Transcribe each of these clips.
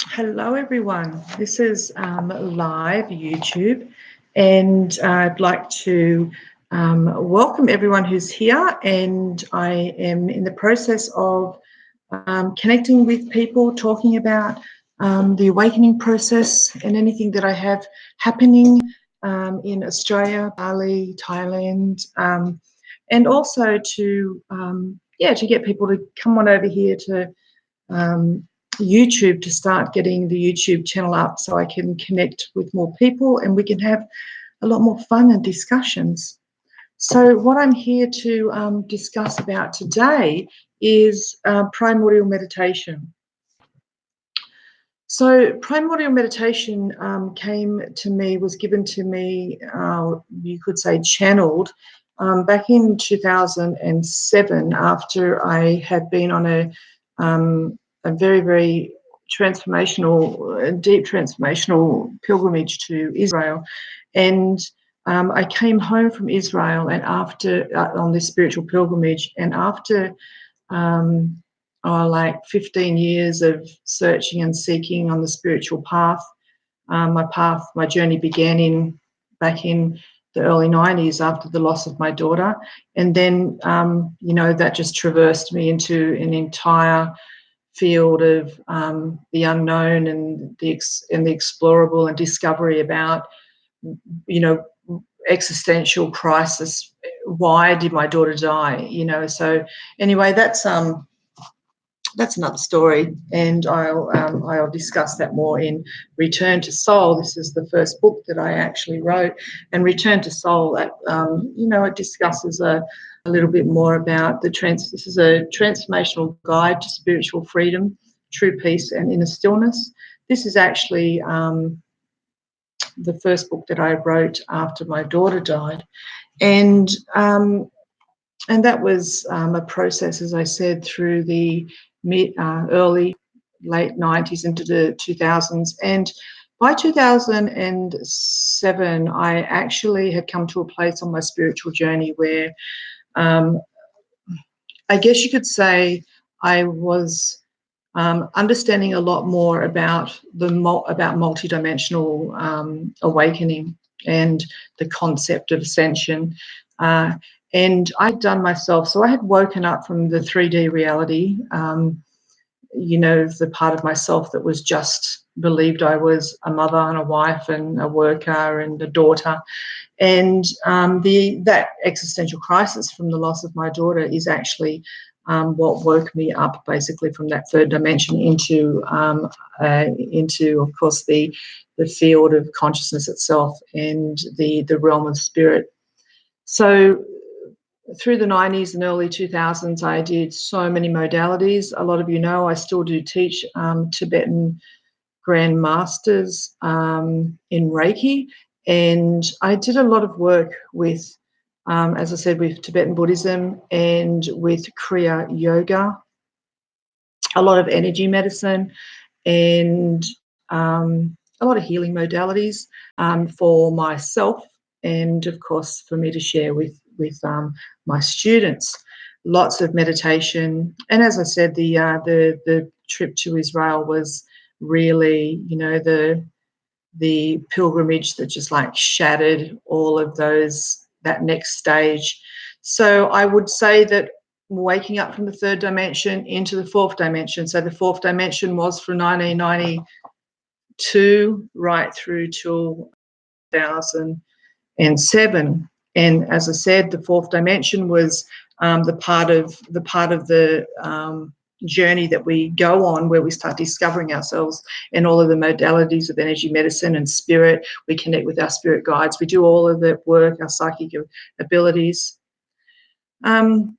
Hello, everyone. This is live YouTube, and I'd like to welcome everyone who's here. And I am in the process of connecting with people, talking about the awakening process and anything that I have happening in Australia, Bali, Thailand, and also to to get people to come on over here to YouTube, to start getting the YouTube channel up so I can connect with more people and we can have a lot more fun and discussions. So what I'm here to discuss about today is primordial meditation. So primordial meditation was given to me, you could say channeled, back in 2007 after I had been on a very, very deep transformational pilgrimage to Israel. And I came home from Israel and after on this spiritual pilgrimage, and after like 15 years of searching and seeking on the spiritual path. My journey began back in the early 90s after the loss of my daughter. And then, that just traversed me into an entire field of the unknown and the explorable, and discovery about, existential crisis. Why did my daughter die? So anyway, that's another story, and I'll discuss that more in Return to Soul. This is the first book that I actually wrote, and Return to Soul, that it discusses a little bit more about this is a transformational guide to spiritual freedom, true peace, and inner stillness. This is actually the first book that I wrote after my daughter died, and that was a process, as I said, through the late 90s into the 2000s. And by 2007, I actually had come to a place on my spiritual journey where I guess you could say I was understanding a lot more about multidimensional awakening and the concept of ascension. And I'd done myself, so I had woken up from the 3D reality, the part of myself that was just believed I was a mother and a wife and a worker and a daughter. And that existential crisis from the loss of my daughter is actually what woke me up, basically, from that third dimension into, of course, the field of consciousness itself and the realm of spirit. So through the 90s and early 2000s, I did so many modalities. A lot of you know I still do teach Tibetan Grand Masters in Reiki, and I did a lot of work with, as I said, with Tibetan Buddhism and with Kriya Yoga, a lot of energy medicine, and a lot of healing modalities for myself, and of course for me to share with my students. Lots of meditation, and as I said, the trip to Israel was really, the pilgrimage that just like shattered all of that next stage. So I would say that waking up from the third dimension into the fourth dimension. So the fourth dimension was from 1992 right through till 2007. And as I said, the fourth dimension was the part of the journey that we go on, where we start discovering ourselves and all of the modalities of energy medicine and spirit. We connect with our spirit guides. We do all of the work, our psychic abilities. And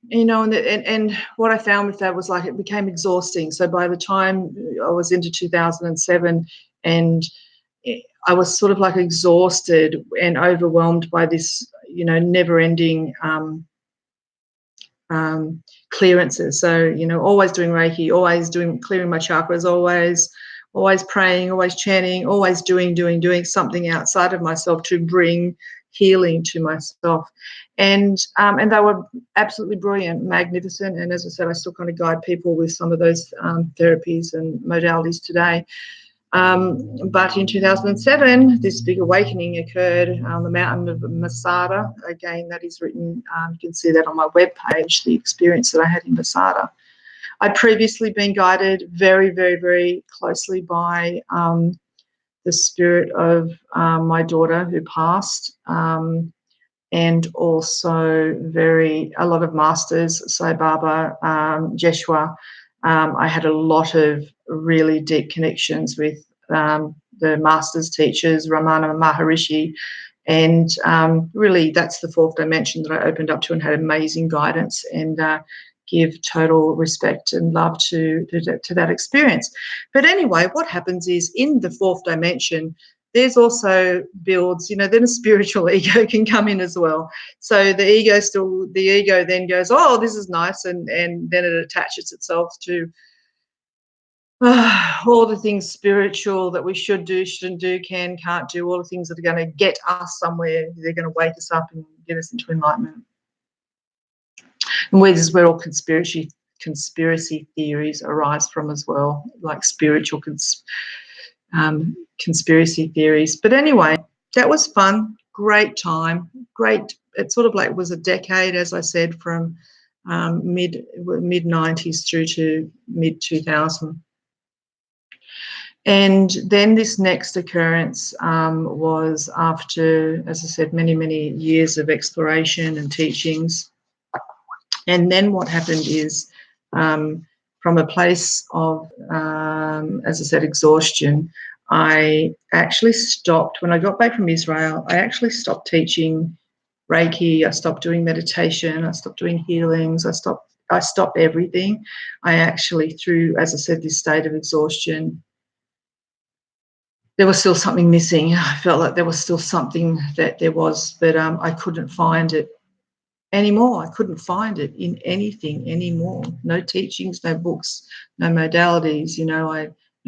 what I found with that was, like, it became exhausting. So by the time I was into 2007, and I was sort of like exhausted and overwhelmed by this, never-ending clearances. So, always doing Reiki, always clearing my chakras, always praying, always chanting, always doing something outside of myself to bring healing to myself. And they were absolutely brilliant, magnificent. And as I said, I still kind of guide people with some of those therapies and modalities today. But in 2007, this big awakening occurred on the mountain of Masada. Again, that is written, you can see that on my webpage, the experience that I had in Masada. I'd previously been guided very, very, very closely by the spirit of my daughter who passed, and also a lot of masters, Sai Baba, Jeshua. I had a lot of really deep connections with the masters, teachers, Ramana Maharishi, and really that's the fourth dimension that I opened up to and had amazing guidance, and give total respect and love to that experience. But anyway, what happens is in the fourth dimension, there's also builds, then a spiritual ego can come in as well. So the ego then goes, oh, this is nice, and then it attaches itself to all the things spiritual that we should do, shouldn't do, can't do, all the things that are going to get us somewhere. They're going to wake us up and get us into enlightenment. And this is where all conspiracy theories arise from as well, like spiritual conspiracy theories. But anyway, that was fun, great time, great. It sort of like was a decade, as I said, from mid 90s through to mid 2000. And then this next occurrence was after, as I said, many, many years of exploration and teachings. And then what happened is, from a place of, as I said, exhaustion, I actually stopped. When I got back from Israel, I actually stopped teaching Reiki. I stopped doing meditation. I stopped doing healings. I stopped everything. I actually, through, as I said, this state of exhaustion, there was still something missing. I felt like there was still something that there was, but I couldn't find it anymore. I couldn't find it in anything anymore. No teachings, no books, no modalities.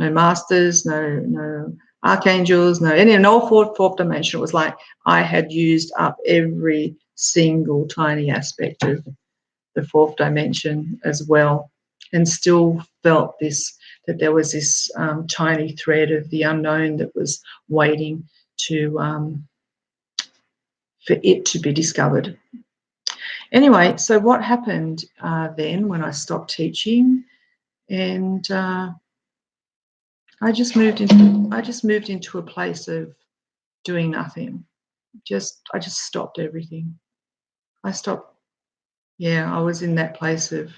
No masters, no archangels, in all fourth dimension. It was like I had used up every single tiny aspect of the fourth dimension as well, and still felt that there was this tiny thread of the unknown that was waiting for it to be discovered. Anyway, so what happened then when I stopped teaching, and I just moved into a place of doing nothing. I just stopped everything. I was in that place of,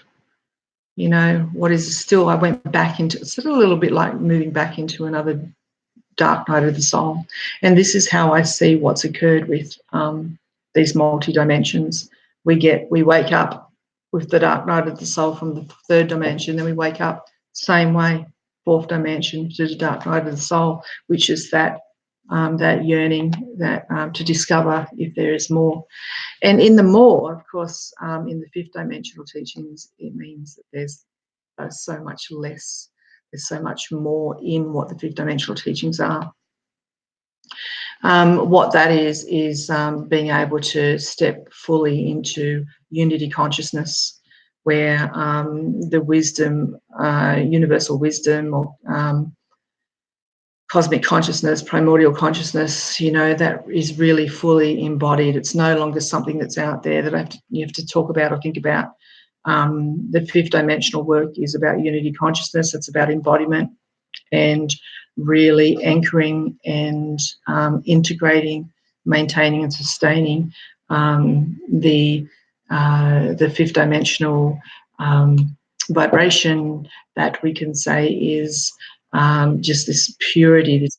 what is still, I went back into, it's a little bit like moving back into another dark night of the soul. And this is how I see what's occurred with these multi-dimensions. We wake up with the dark night of the soul from the third dimension, then we wake up same way, fourth dimension, to the dark night of the soul, which is that yearning, that to discover if there is more. And in the more, of course, in the fifth dimensional teachings, it means that there's so much less. There's so much more in what the fifth dimensional teachings are. What that is being able to step fully into unity consciousness, where the wisdom, universal wisdom, or cosmic consciousness, primordial consciousness, that is really fully embodied. It's no longer something that's out there that you have to talk about or think about. The fifth dimensional work is about unity consciousness. It's about embodiment and really anchoring and integrating, maintaining and sustaining the fifth dimensional vibration that we can say is just this purity, this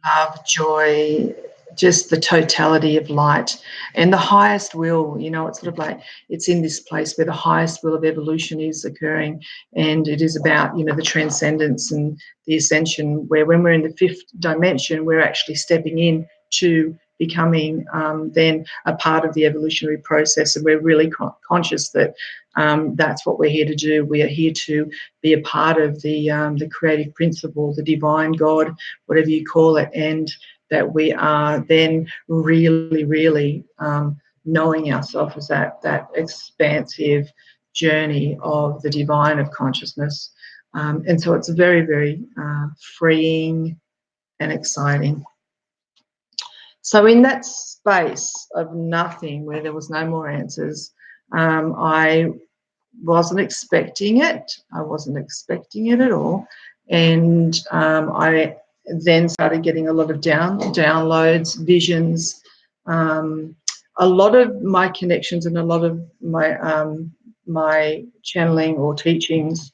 love, joy, just the totality of light and the highest will. It's sort of like it's in this place where the highest will of evolution is occurring, and it is about the transcendence and the ascension, where when we're in the fifth dimension, we're actually stepping in to becoming then a part of the evolutionary process, and we're really conscious that that's what we're here to do. We are here to be a part of the creative principle, the divine God, whatever you call it, and that we are then really, really knowing ourselves as that expansive journey of the divine of consciousness, And so it's very, very freeing and exciting. So in that space of nothing, where there was no more answers, I wasn't expecting it. I wasn't expecting it at all. And I then started getting a lot of downloads, visions. A lot of my connections and a lot of my channeling or teachings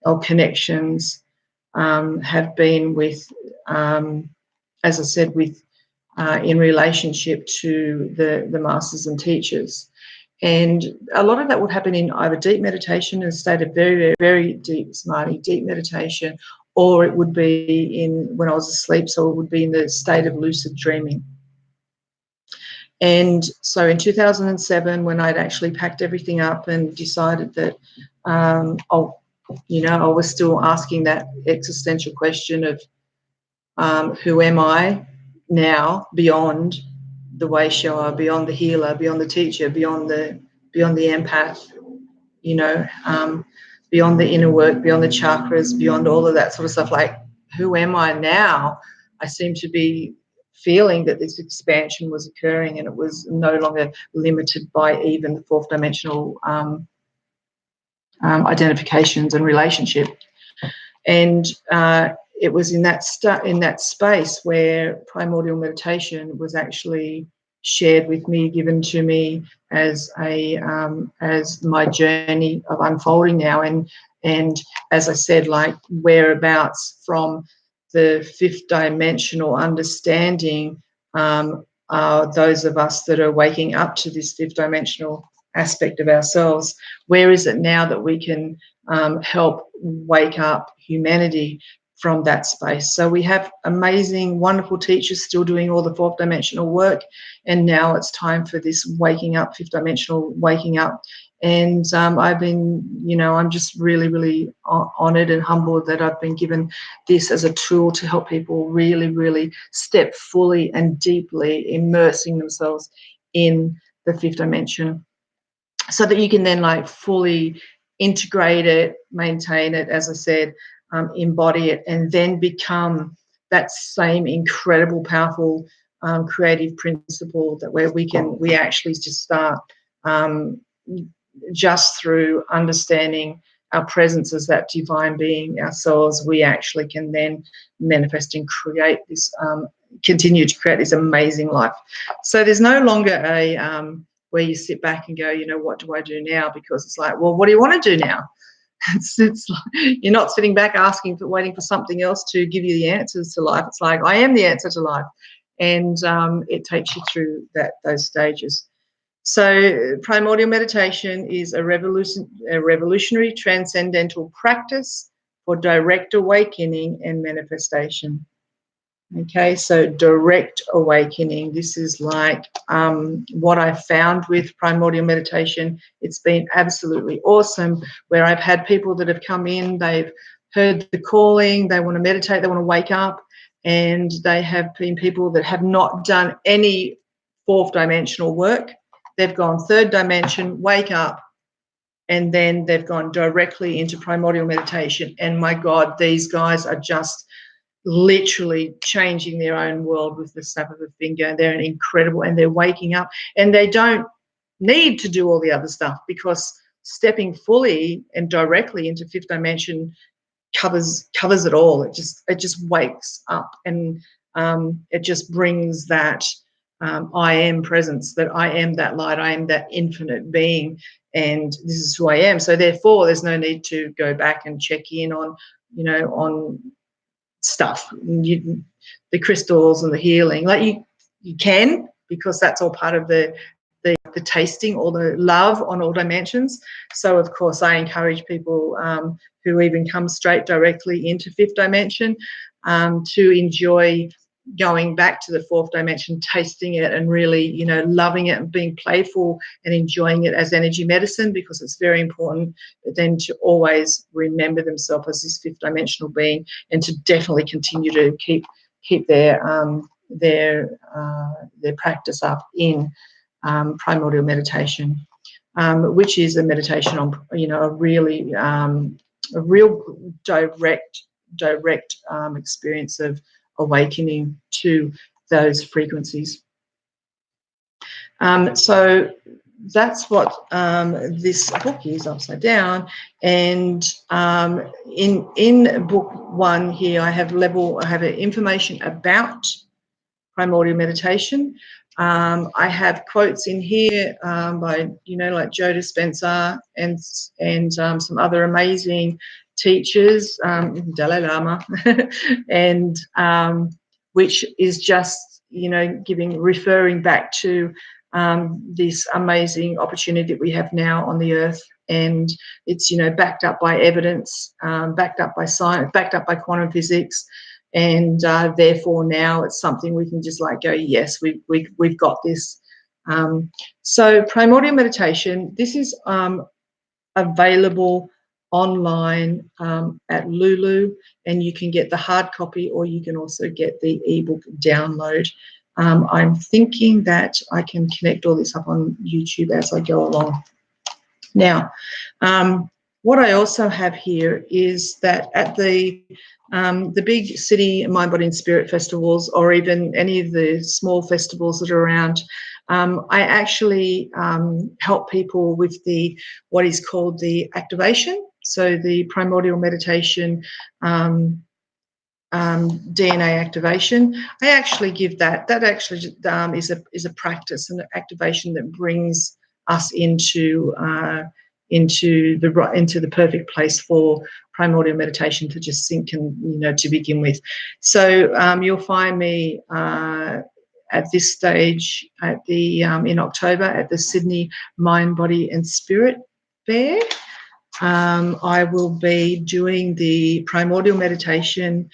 or connections have been with, as I said, with in relationship to the masters and teachers. And a lot of that would happen in either deep meditation, in a state of very, very, very deep samadhi, deep meditation, or it would be in when I was asleep, so it would be in the state of lucid dreaming. And so in 2007, when I'd actually packed everything up and decided that, I was still asking that existential question of who am I now beyond the way-shower, beyond the healer, beyond the teacher, beyond the empath, beyond the inner work, beyond the chakras, beyond all of that sort of stuff. Like, who am I now? I seem to be feeling that this expansion was occurring, and it was no longer limited by even the fourth dimensional identifications and relationship. And it was in that space where primordial meditation was actually shared with me, given to me as my journey of unfolding now. And as I said, like, whereabouts from the fifth dimensional understanding are those of us that are waking up to this fifth dimensional aspect of ourselves. Where is it now that we can help wake up humanity from that space? So we have amazing, wonderful teachers still doing all the fourth dimensional work, and now it's time for this waking up, fifth dimensional waking up. And I've been, I'm just really, really honoured and humbled that I've been given this as a tool to help people really, really step fully and deeply, immersing themselves in the fifth dimension, so that you can then like fully integrate it, maintain it, as I said, embody it, and then become that same incredible, powerful, creative principle that where we actually just start just through understanding our presence as that divine being ourselves, we actually can then manifest and create this, continue to create this amazing life. So there's no longer a where you sit back and go, what do I do now? Because it's like, well, what do you want to do now? It's like, you're not sitting back waiting for something else to give you the answers to life. It's like, I am the answer to life. And it takes you through those stages. So primordial meditation is a revolutionary transcendental practice for direct awakening and manifestation. Okay, so direct awakening. This is like what I found with primordial meditation. It's been absolutely awesome, where I've had people that have come in, they've heard the calling, they want to meditate, they want to wake up, and they have been people that have not done any fourth dimensional work. They've gone third dimension, wake up, and then they've gone directly into primordial meditation. And my God, these guys are just literally changing their own world with the snap of a finger. They're incredible, and they're waking up, and they don't need to do all the other stuff, because stepping fully and directly into fifth dimension covers it all. It just wakes up, and it just brings that I am presence, that I am that light, I am that infinite being, and this is who I am. So therefore there's no need to go back and check in on on stuff, the crystals and the healing. Like you can, because that's all part of the tasting, or the love on all dimensions. So of course I encourage people who even come straight directly into fifth dimension to enjoy going back to the fourth dimension, tasting it, and really loving it, and being playful and enjoying it as energy medicine, because it's very important then to always remember themselves as this fifth dimensional being, and to definitely continue to keep their practice up in primordial meditation, which is a meditation on a really real direct experience of awakening to those frequencies. So that's what this book is, upside down. And in book 1 here, I have information about primordial meditation. I have quotes in here by, like Joe Dispenza and some other amazing teachers, Dalai Lama, and which is just, referring back to this amazing opportunity that we have now on the earth. And it's, backed up by evidence, backed up by science, backed up by quantum physics. And therefore now it's something we can just like go, yes, we've got this. So primordial meditation, this is available online at Lulu, and you can get the hard copy, or you can also get the ebook download. I'm thinking that I can connect all this up on YouTube as I go along. Now, what I also have here is that at the big city mind, body and spirit festivals, or even any of the small festivals that are around, I actually help people with what is called the activation. So the primordial meditation DNA activation. I actually give that. That actually is a practice and an activation that brings us into the perfect place for primordial meditation to just sink and to begin with. So you'll find me at this stage at the in October at the Sydney Mind, Body and Spirit Fair. I will be doing the primordial meditation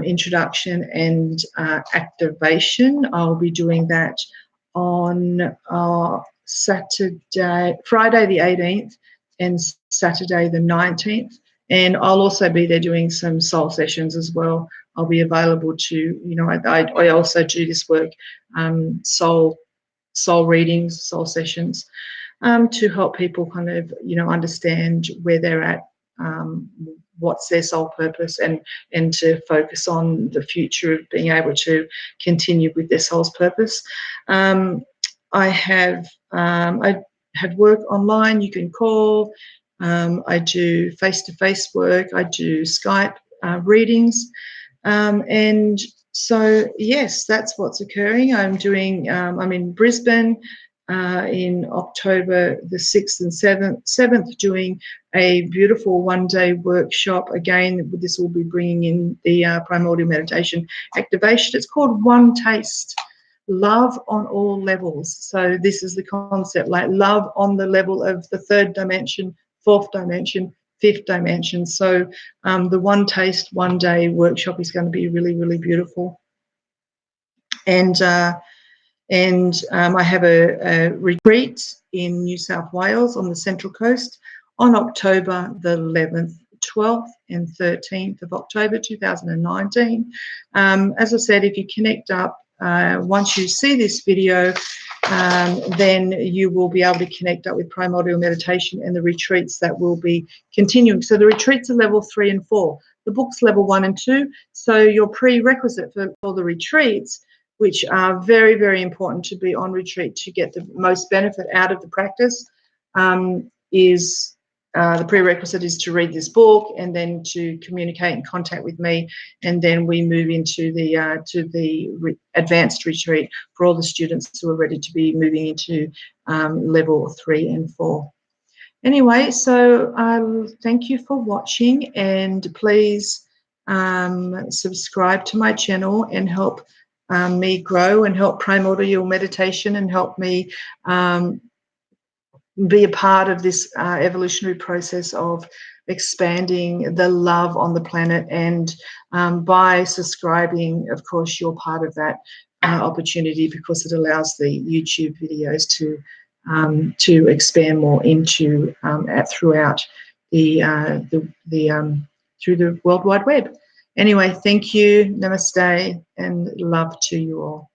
introduction and activation. I'll be doing that on Friday the 18th and Saturday the 19th. And I'll also be there doing some soul sessions as well. I'll be available to, I also do this work, soul readings, soul sessions, to help people kind of, understand where they're at, what's their soul purpose, and to focus on the future of being able to continue with their soul's purpose. I have work online. You can call. I do face-to-face work. I do Skype readings, and so yes, that's what's occurring. I'm in Brisbane in October the 6th and 7th, doing a beautiful one-day workshop. Again, this will be bringing in the primordial meditation activation. It's called One Taste. Love on all levels. So this is the concept, like love on the level of the 3rd dimension, 4th dimension, 5th dimension. So the One Taste, One Day workshop is going to be really, really beautiful. And I have a retreat in New South Wales on the Central Coast on October the 11th, 12th and 13th of October 2019. As I said, if you connect up, once you see this video, then you will be able to connect up with primordial meditation and the retreats that will be continuing. So the retreats are level 3 and 4. The book's level 1 and 2. So your prerequisite for the retreats, which are very, very important to be on retreat to get the most benefit out of the practice, is the prerequisite is to read this book and then to communicate and contact with me, and then we move into the advanced retreat for all the students who are ready to be moving into level 3 and 4. Anyway, so thank you for watching, and please subscribe to my channel and help me grow and help primordial meditation and help me be a part of this evolutionary process of expanding the love on the planet. And by subscribing, of course, you're part of that opportunity, because it allows the YouTube videos to expand more into throughout through the World Wide Web. Anyway, thank you, namaste, and love to you all.